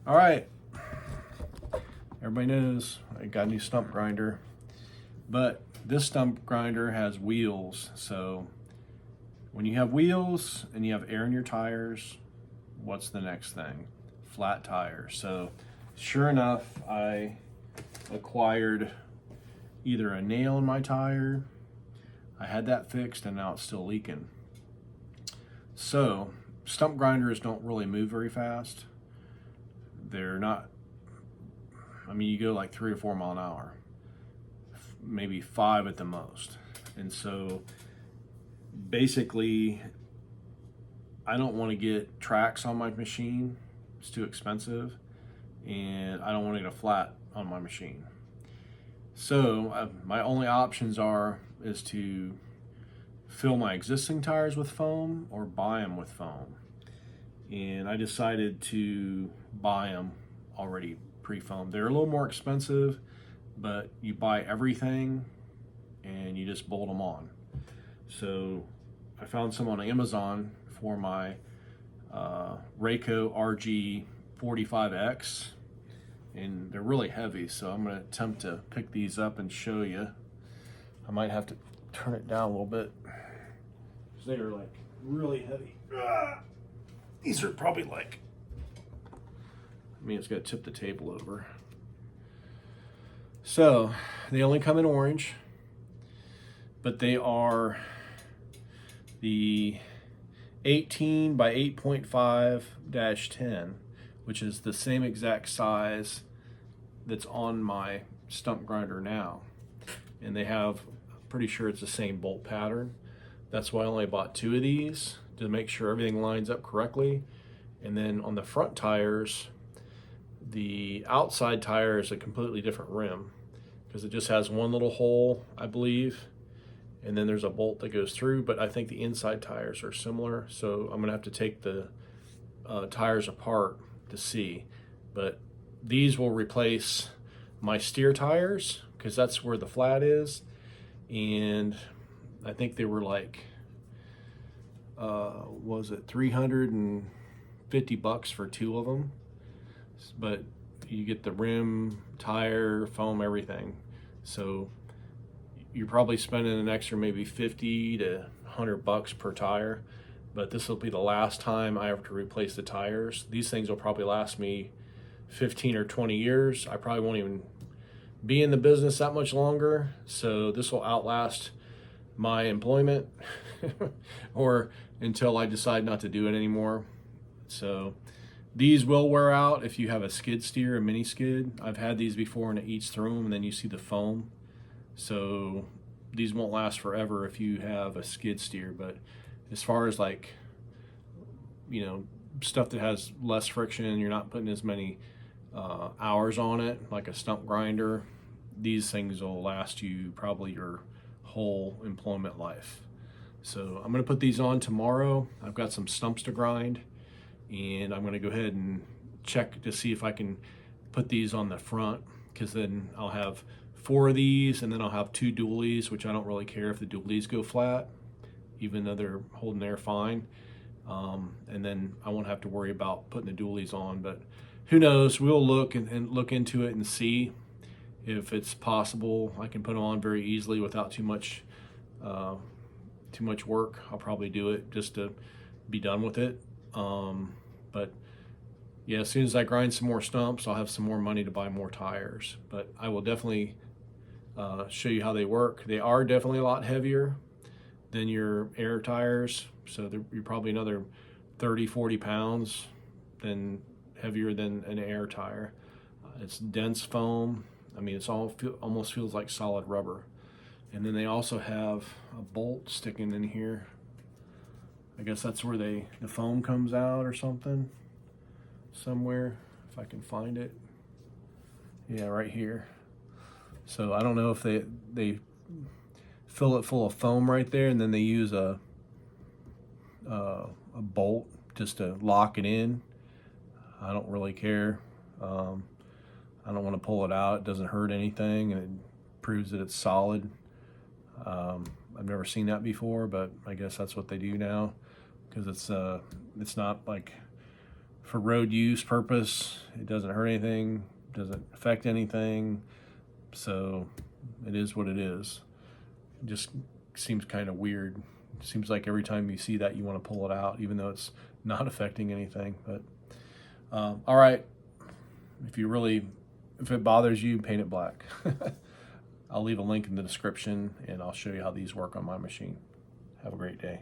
All right, everybody knows I got a new stump grinder, but this stump grinder has wheels. So when you have wheels and you have air in your tires, what's the next thing? Flat tires. So sure enough, I acquired either a nail in my tire, I had that fixed, and now it's still leaking. So stump grinders don't really move very fast. They're not, I mean, you go like 3 or 4 miles an hour, maybe 5 at the most. And so basically, I don't want to get tracks on my machine. It's too expensive, and I don't want to get a flat on my machine. So my only options is to fill my existing tires with foam or buy them with foam. And I decided to buy them already pre-foamed. They're a little more expensive, but you buy everything and you just bolt them on. So I found some on Amazon for my Rayco RG45X, and they're really heavy, so I'm going to attempt to pick these up and show you. I might have to turn it down a little bit because they are like really heavy. These are probably like, I mean, it's going to tip the table over. So they only come in orange, but they are the 18 by 8.5-10, which is the same exact size that's on my stump grinder now. And they have, I'm pretty sure it's the same bolt pattern. That's why I only bought 2 of these, to make sure everything lines up correctly. And then on the front tires, the outside tire is a completely different rim because it just has one little hole, I believe, and then there's a bolt that goes through, but I think the inside tires are similar, so I'm gonna have to take the tires apart to see. But these will replace my steer tires because that's where the flat is, and I think they were like, was it $350 for 2 of them? But you get the rim, tire, foam, everything. So you're probably spending an extra maybe $50 to $100 per tire. But this will be the last time I have to replace the tires. These things will probably last me 15 or 20 years. I probably won't even be in the business that much longer. So this will outlast my employment or until I decide not to do it anymore. So these will wear out if you have a skid steer, a mini skid. I've had these before and it eats through them, and then you see the foam. So these won't last forever if you have a skid steer. But as far as like, you know, stuff that has less friction, you're not putting as many hours on it, like a stump grinder, these things will last you probably your whole employment life. So I'm going to put these on tomorrow. I've got some stumps to grind, and I'm going to go ahead and check to see if I can put these on the front, because then I'll have 4 of these, and then I'll have 2 dualies, which I don't really care if the dualies go flat, even though they're holding air fine. And then I won't have to worry about putting the dualies on, but who knows? We'll look and look into it and see if it's possible. I can put them on very easily without too much work. I'll probably do it just to be done with it. But yeah, as soon as I grind some more stumps, I'll have some more money to buy more tires. But I will definitely show you how they work. They are definitely a lot heavier than your air tires, so you're probably another 30-40 pounds heavier than an air tire. It's dense foam. I mean, it's almost feels like solid rubber. And then they also have a bolt sticking in here. I guess that's where the foam comes out or something, somewhere, if I can find it. Yeah, right here. So I don't know if they fill it full of foam right there, and then they use a bolt just to lock it in. I don't really care. I don't want to pull it out. It doesn't hurt anything, and it proves that it's solid. I've never seen that before, but I guess that's what they do now, because it's not like for road use purpose. It doesn't hurt anything, doesn't affect anything. So it is what it is. It just seems kind of weird. It seems like every time you see that you want to pull it out, even though it's not affecting anything. But all right, if it bothers you, paint it black. I'll leave a link in the description, and I'll show you how these work on my machine. Have a great day.